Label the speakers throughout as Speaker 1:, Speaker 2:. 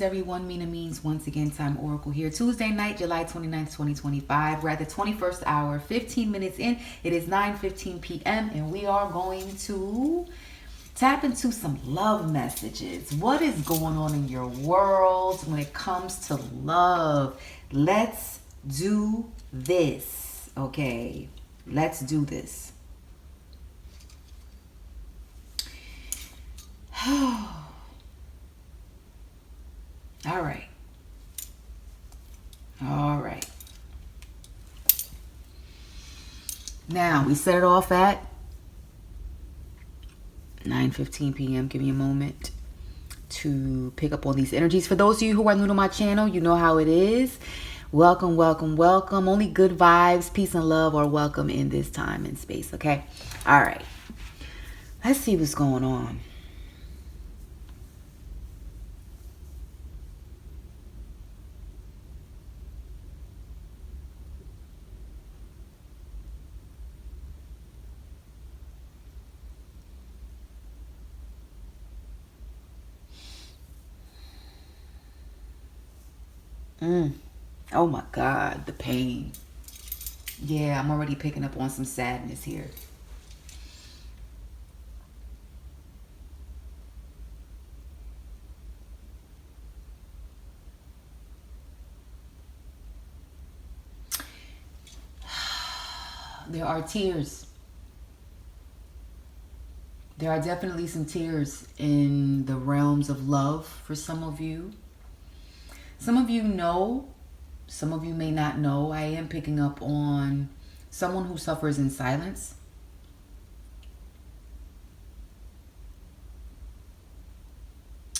Speaker 1: everyone. Mina Means once again, Time Oracle here. Tuesday night, July 29th, 2025. We're at the 21st hour, 15 minutes in. It is 9:15 p.m. and we are going to tap into some love messages. What is going on in your world when it comes to love? Let's do this. Okay, let's do this. All right. All right. Now, we set it off at 9:15 p.m. Give me a moment to pick up on these energies. For those of you who are new to my channel, you know how it is. Welcome, welcome, welcome. Only good vibes, peace, and love are welcome in this time and space, okay? All right. Let's see what's going on. Oh my God, the pain. Yeah, I'm already picking up on some sadness here. There are tears. There are definitely some tears in the realms of love for some of you. Some of you know, some of you may not know. I am picking up on someone who suffers in silence.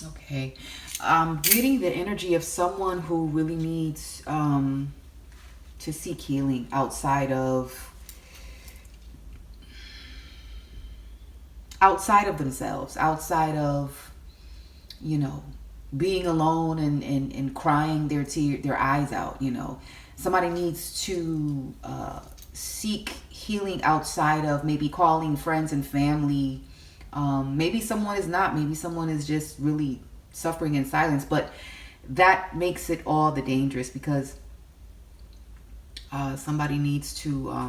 Speaker 1: Okay. I'm getting the energy of someone who really needs to seek healing outside of themselves, outside of, you know, being alone and crying their eyes out. You know, somebody needs to seek healing outside of maybe calling friends and family. Maybe someone is not. Maybe someone is just really suffering in silence. But that makes it all the dangerous, because somebody needs to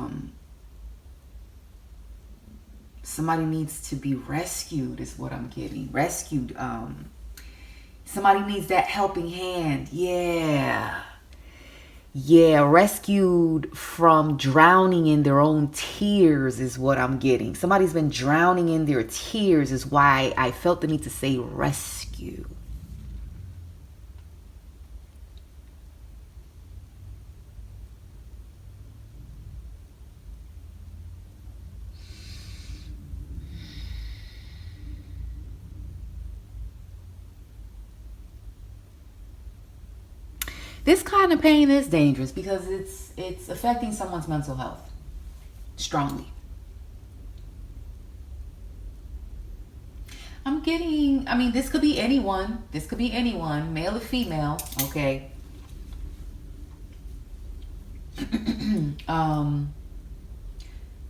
Speaker 1: be rescued, is what I'm getting. Rescued. Somebody needs that helping hand. Yeah. Yeah, rescued from drowning in their own tears is what I'm getting. Somebody's been drowning in their tears is why I felt the need to say rescue. This kind of pain is dangerous because it's affecting someone's mental health strongly. I'm getting, I mean, this could be anyone. This could be anyone, male or female, okay?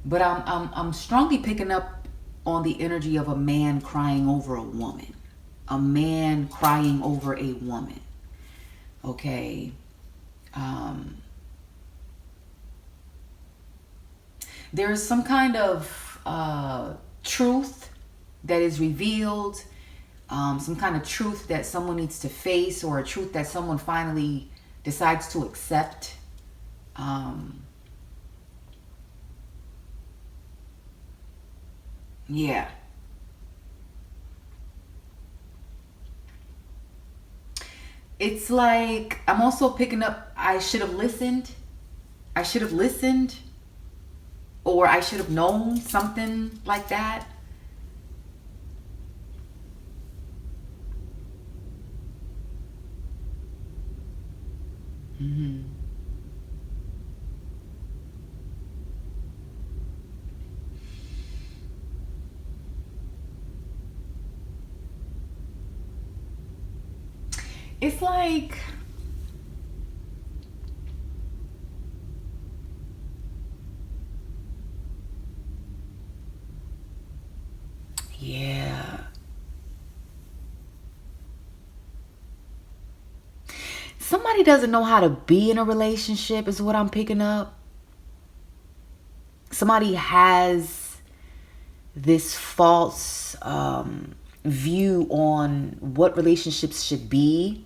Speaker 1: But I'm strongly picking up on the energy of a man crying over a woman. A man crying over a woman. Okay. There is some kind of truth that is revealed, some kind of truth that someone needs to face, or a truth that someone finally decides to accept. Yeah. It's like, I'm also picking up, I should have listened. I should have listened. Or I should have known, something like that. It's like, yeah. somebody doesn't know how to be in a relationship is what I'm picking up. Somebody has this false view on what relationships should be.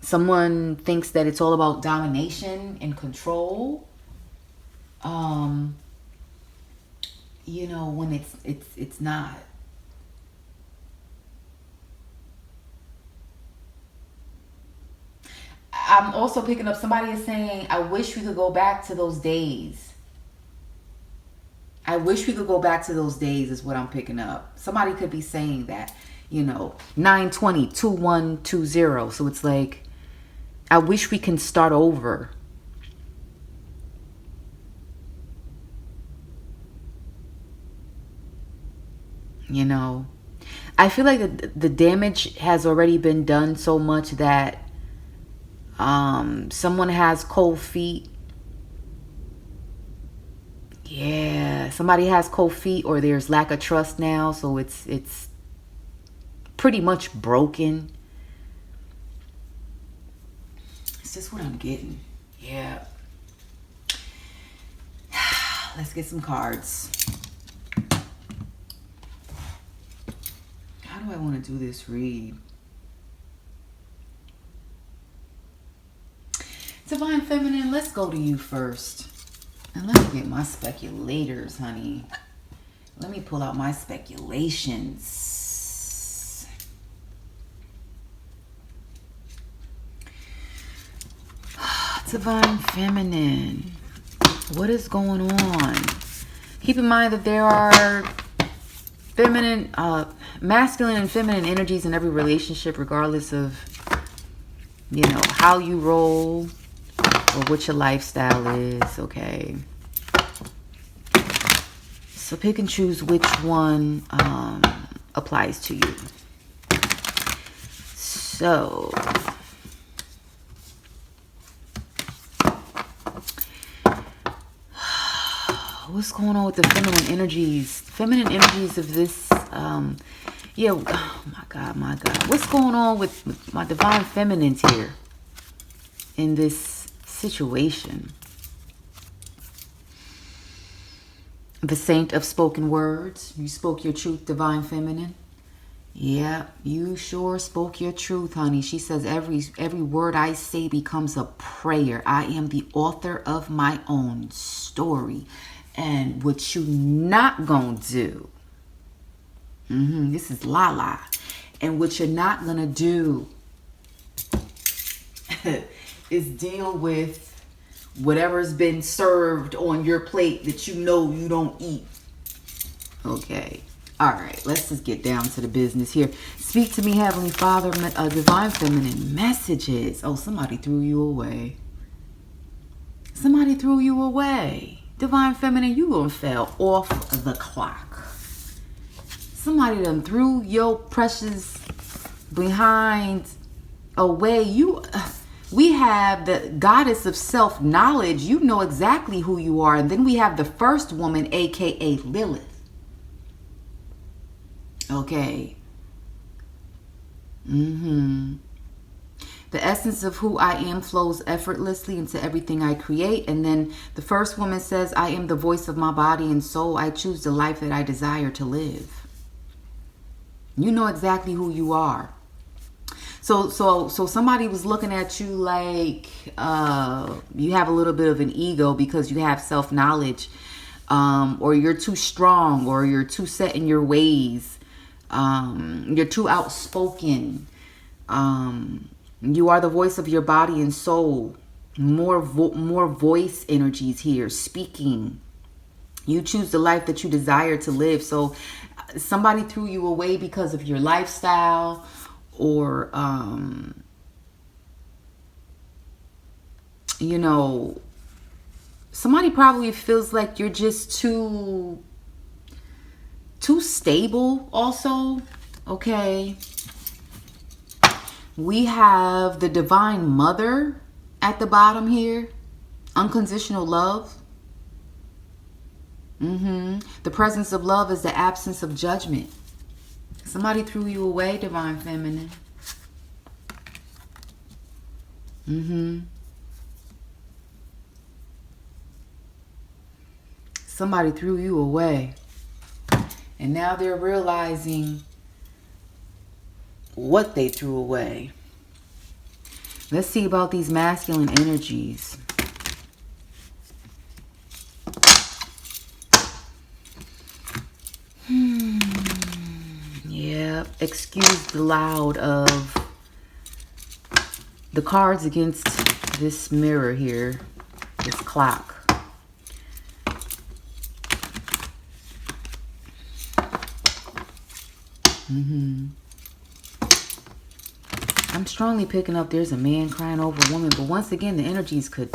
Speaker 1: Someone thinks that it's all about domination and control. You know, when it's not. I'm also picking up, somebody is saying, I wish we could go back to those days. I wish we could go back to those days is what I'm picking up. Somebody could be saying that, you know, 9/20/2120. So it's like, I wish we can start over. You know, I feel like the damage has already been done so much that someone has cold feet. Yeah, somebody has cold feet, or there's lack of trust now, so it's pretty much broken. It's just what I'm getting. Yeah. Let's get some cards. How do I want to do this read? Divine Feminine, let's go to you first. And let me get my speculators, honey. Let me pull out my speculations. Divine Feminine, what is going on? Keep in mind that there are feminine, masculine and feminine energies in every relationship, regardless of, you know, how you roll or what your lifestyle is, okay? So pick and choose which one applies to you. So, what's going on with the feminine energies? Feminine energies of this, yeah, oh my God. What's going on with my divine feminines here in this situation? The Saint of Spoken Words. You spoke your truth, divine feminine. Yeah, you sure spoke your truth, honey. She says every word I say becomes a prayer. I am the author of my own story. And what you not gonna do, this is Lala. And what you're not gonna do is deal with whatever's been served on your plate that you know you don't eat. Okay. All right. Let's just get down to the business here. Speak to me, Heavenly Father, divine feminine messages. Oh, somebody threw you away. Somebody threw you away. Divine feminine, you gonna fell off the clock. Somebody done threw your precious behind away. We have the goddess of self-knowledge. You know exactly who you are. And then we have the first woman, aka Lilith. Okay. The essence of who I am flows effortlessly into everything I create. And then the first woman says, I am the voice of my body and soul. I choose the life that I desire to live. You know exactly who you are. So somebody was looking at you like you have a little bit of an ego because you have self-knowledge, or you're too strong, or you're too set in your ways. You're too outspoken. You are the voice of your body and soul. More voice energies here, speaking. You choose the life that you desire to live. So somebody threw you away because of your lifestyle, or you know, somebody probably feels like you're just too stable also. Okay. We have the Divine Mother at the bottom here. Unconditional love. The presence of love is the absence of judgment. Somebody threw you away, Divine Feminine. Somebody threw you away. And now they're realizing what they threw away. Let's see about these masculine energies. Yeah, excuse the loud of the cards against this mirror here, this clock. I'm strongly picking up there's a man crying over a woman, but once again, the energies could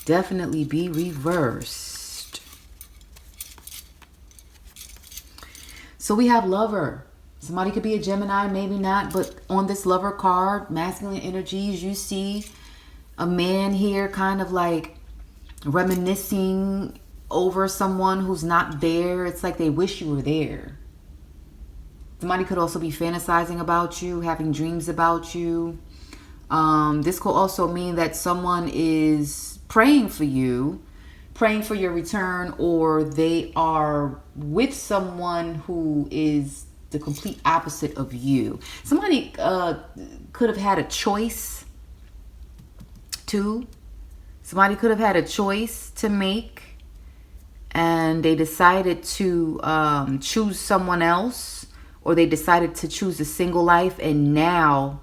Speaker 1: definitely be reversed. So we have lover. Somebody could be a Gemini, maybe not, but on this lover card, masculine energies, you see a man here kind of like reminiscing over someone who's not there. It's like they wish you were there. Somebody could also be fantasizing about you, having dreams about you. This could also mean that someone is praying for you, praying for your return, or they are with someone who is the complete opposite of you. Somebody could have had a choice too. Somebody could have had a choice to make, and they decided to choose someone else. Or they decided to choose a single life, and now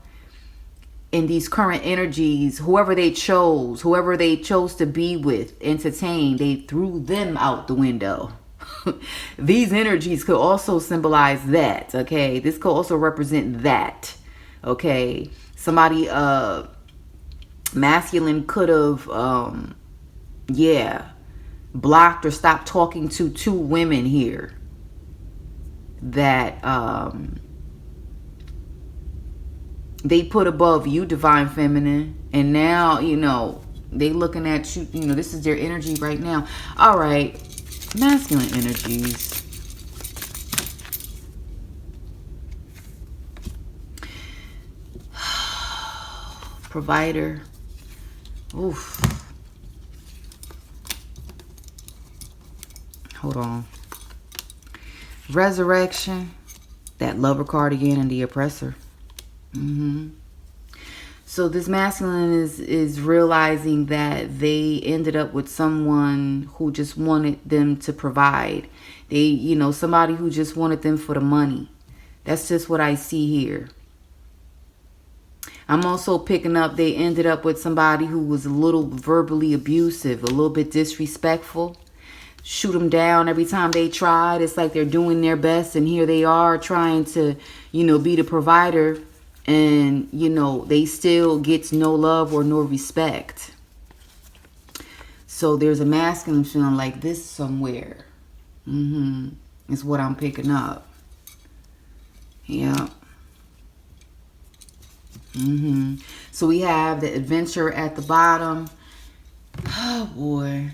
Speaker 1: in these current energies, whoever they chose to be with, entertain, they threw them out the window. These energies could also symbolize that, okay? This could also represent that, okay? Somebody masculine could have, blocked or stopped talking to two women here that they put above you, divine feminine, and now they looking at you. This is their energy right now. All right, masculine energies. Provider. Oof. Hold on. Resurrection, that lover card again, and the oppressor. So this masculine is realizing that they ended up with someone who just wanted them to provide. They, somebody who just wanted them for the money. That's just what I see here. I'm also picking up they ended up with somebody who was a little verbally abusive, a little bit disrespectful. Shoot them down every time they tried. It's like they're doing their best, and here they are trying to, be the provider, and, they still get no love or no respect. So there's a masculine feeling like this somewhere. Is what I'm picking up. Yeah. So we have the adventure at the bottom. Oh, boy.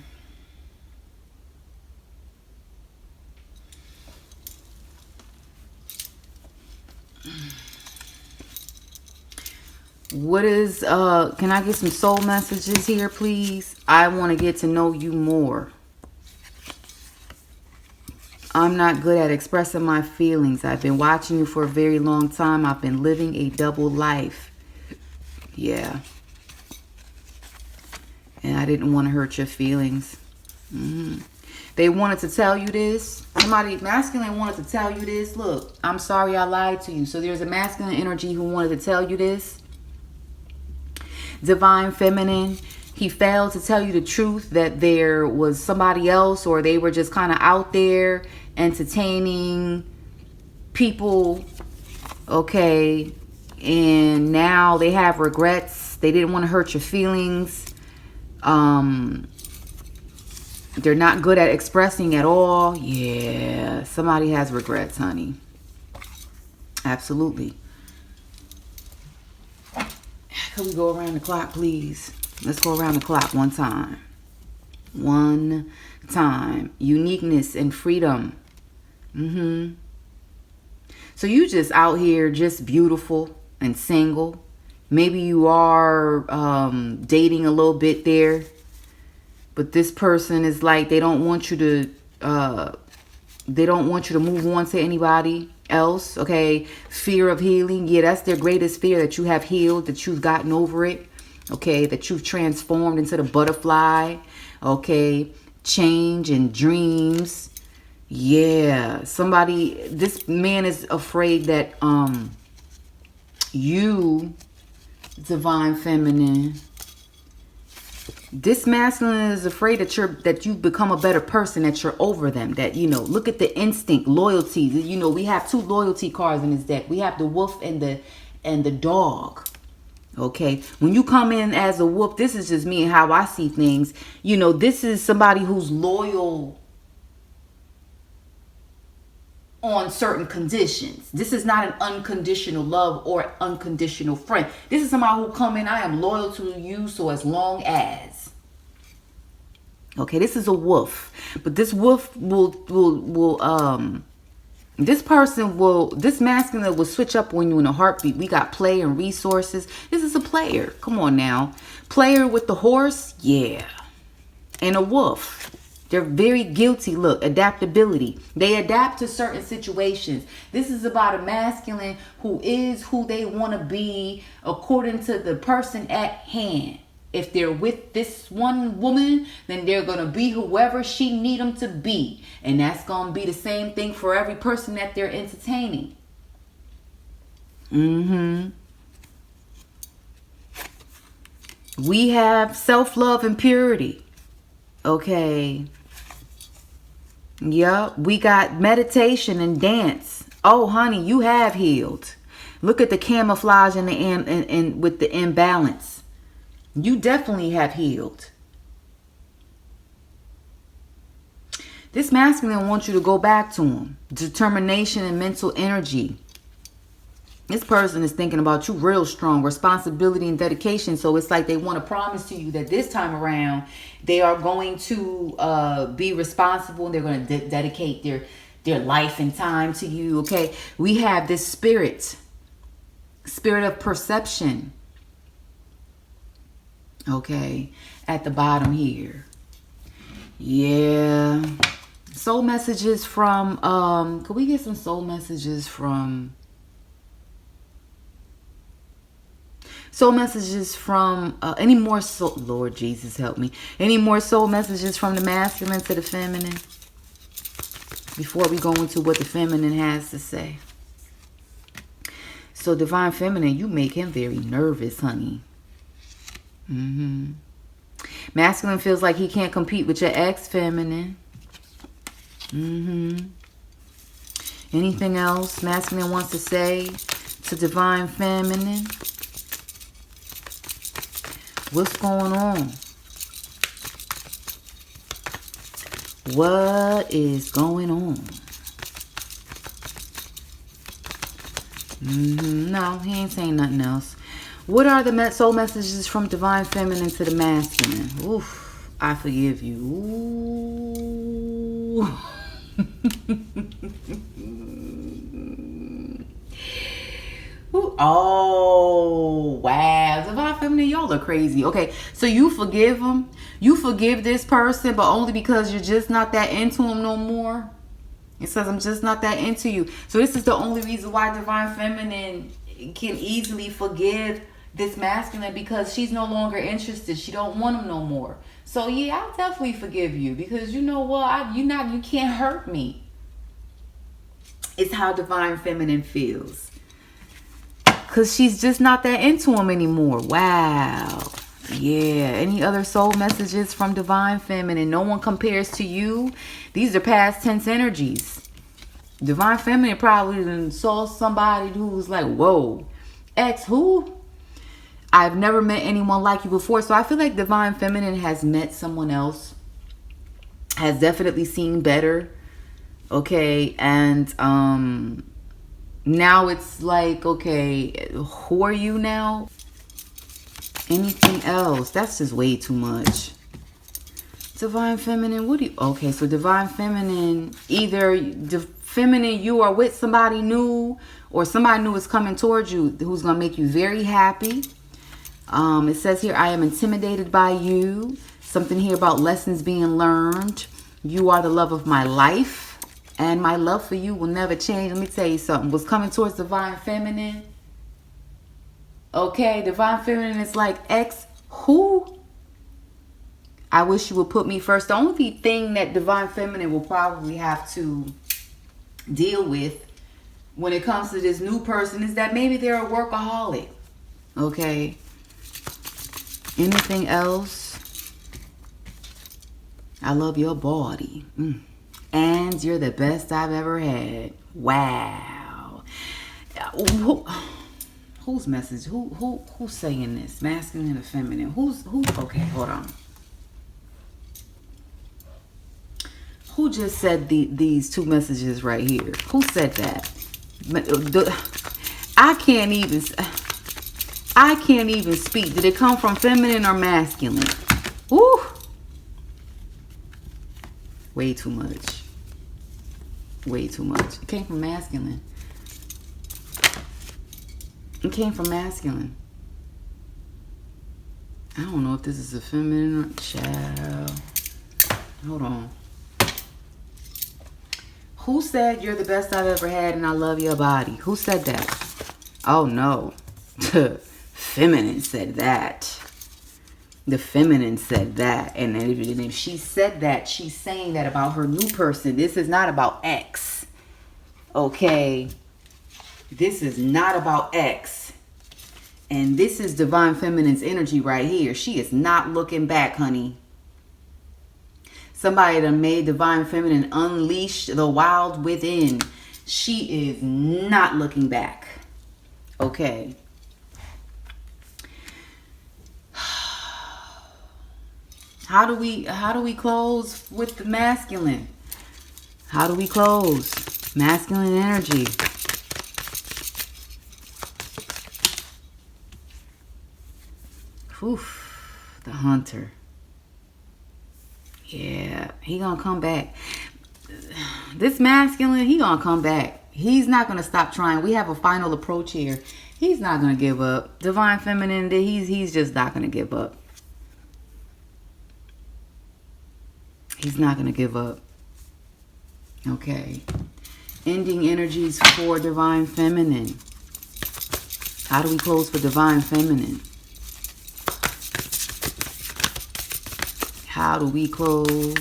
Speaker 1: What is, can I get some soul messages here, please? I want to get to know you more. I'm not good at expressing my feelings. I've been watching you for a very long time. I've been living a double life. Yeah. And I didn't want to hurt your feelings. They wanted to tell you this. Somebody masculine wanted to tell you this. Look, I'm sorry I lied to you. So there's a masculine energy who wanted to tell you this. Divine feminine, he failed to tell you the truth that there was somebody else, or they were just kind of out there entertaining people, okay, and now they have regrets. They didn't want to hurt your feelings. They're not good at expressing at all. Yeah, somebody has regrets, honey. Absolutely. Can we go around the clock, please? Let's go around the clock one time. One time. Uniqueness and freedom. So you just out here just beautiful and single. Maybe you are dating a little bit there. But this person is like, they don't want you to move on to anybody else. Okay. Fear of healing. Yeah, that's their greatest fear, that you have healed, that you've gotten over it. Okay. That you've transformed into the butterfly. Okay. Change and dreams. Yeah. This man is afraid that you, divine feminine, this masculine is afraid that you've become a better person, that you're over them, that, you know, look at the instinct, loyalty. You know, we have 2 loyalty cards in this deck. We have the wolf and the dog. Okay. When you come in as a wolf, this is just me and how I see things. You know, this is somebody who's loyal on certain conditions. This is not an unconditional love or unconditional friend. This is somebody who come in, I am loyal to you, so as long as. Okay, this is a wolf. But this wolf this masculine will switch up on you in a heartbeat. We got play and resources. This is a player. Come on now. Player with the horse, yeah. And a wolf. They're very guilty. Look, adaptability. They adapt to certain situations. This is about a masculine who is who they want to be according to the person at hand. If they're with this one woman, then they're going to be whoever she need them to be. And that's going to be the same thing for every person that they're entertaining. We have self-love and purity. Okay. Yep. We got meditation and dance. Oh, honey, you have healed. Look at the camouflage and with the imbalance. You definitely have healed. This masculine wants you to go back to him. Determination and mental energy. This person is thinking about you real strong. Responsibility and dedication. So it's like they want to promise to you that this time around they are going to be responsible. And they're going to dedicate their life and time to you. Okay. We have this spirit of perception. Okay. At the bottom here. Yeah. Soul messages from, could we get some soul messages from any more soul, Lord Jesus help me, any more soul messages from the masculine to the feminine before we go into what the feminine has to say? So divine feminine, you make him very nervous, honey. Masculine feels like he can't compete with your ex feminine. Anything else masculine wants to say to divine feminine? What's going on? What is going on? No, he ain't saying nothing else. What are the soul messages from divine feminine to the masculine? Oof, I forgive you. Ooh. Ooh. Oh, wow. Divine feminine, y'all are crazy. Okay, so you forgive him. You forgive this person, but only because you're just not that into him no more. It says, I'm just not that into you. So this is the only reason why divine feminine can easily forgive this masculine, because she's no longer interested. She don't want him no more. So yeah, I'll definitely forgive you, because you know what? You can't hurt me. It's how divine feminine feels. Because she's just not that into him anymore. Wow. Yeah. Any other soul messages from divine feminine? No one compares to you. These are past tense energies. Divine feminine probably saw somebody who was like, whoa, ex who? I've never met anyone like you before. So I feel like divine feminine has met someone else. Has definitely seen better. Okay. And now it's like, okay, who are you now? Anything else? That's just way too much. Divine feminine, what do you... Okay, so divine feminine, either feminine, you are with somebody new, or somebody new is coming towards you who's going to make you very happy. It says here, I am intimidated by you. Something here about lessons being learned. You are the love of my life. And my love for you will never change. Let me tell you something. What's coming towards divine feminine? Okay, divine feminine is like ex who? I wish you would put me first. The only thing that divine feminine will probably have to deal with when it comes to this new person is that maybe they're a workaholic. Okay. Anything else? I love your body. And you're the best I've ever had. Wow. Whose message? Who's saying this? Masculine or feminine? Who? Okay, hold on. Who just said these two messages right here? Who said that? I can't even speak. Did it come from feminine or masculine? Woo! Way too much. Way too much. It came from masculine. It came from masculine. I don't know if this is a feminine or child. Hold on. Who said you're the best I've ever had and I love your body? Who said that? Oh no. Feminine said that. The feminine said that. And if she said that, she's saying that about her new person. This is not about X. Okay. This is not about X. And this is divine feminine's energy right here. She is not looking back, honey. Somebody that made divine feminine unleash the wild within. She is not looking back. Okay. How do we close with the masculine? How do we close? Masculine energy. Oof, the hunter. Yeah, he gonna come back. This masculine, he gonna come back. He's not gonna stop trying. We have a final approach here. He's not gonna give up. Divine feminine, he's just not gonna give up. He's not gonna give up. Okay. Ending energies for divine feminine. How do we close for divine feminine? How do we close?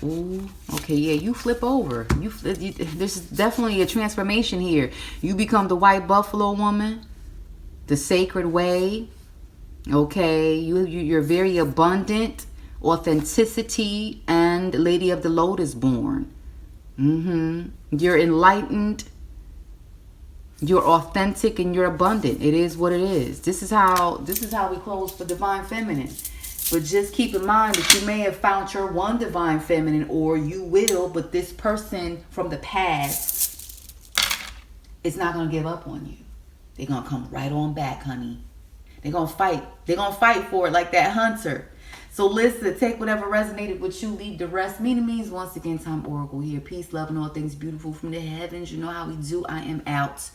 Speaker 1: Ooh, okay, yeah, you flip over. There's definitely a transformation here. You become the white buffalo woman, the sacred way. Okay, you're very abundant, authenticity, and Lady of the Lotus born. You're enlightened. You're authentic and you're abundant. It is what it is. This is how we close for divine feminine. But just keep in mind that you may have found your one divine feminine, or you will, but this person from the past is not going to give up on you. They're going to come right on back, honey. They're going to fight. They're going to fight for it like that hunter. So listen, take whatever resonated with you, leave the rest. Mina Means, once again, time oracle here. Peace, love, and all things beautiful from the heavens. You know how we do. I am out.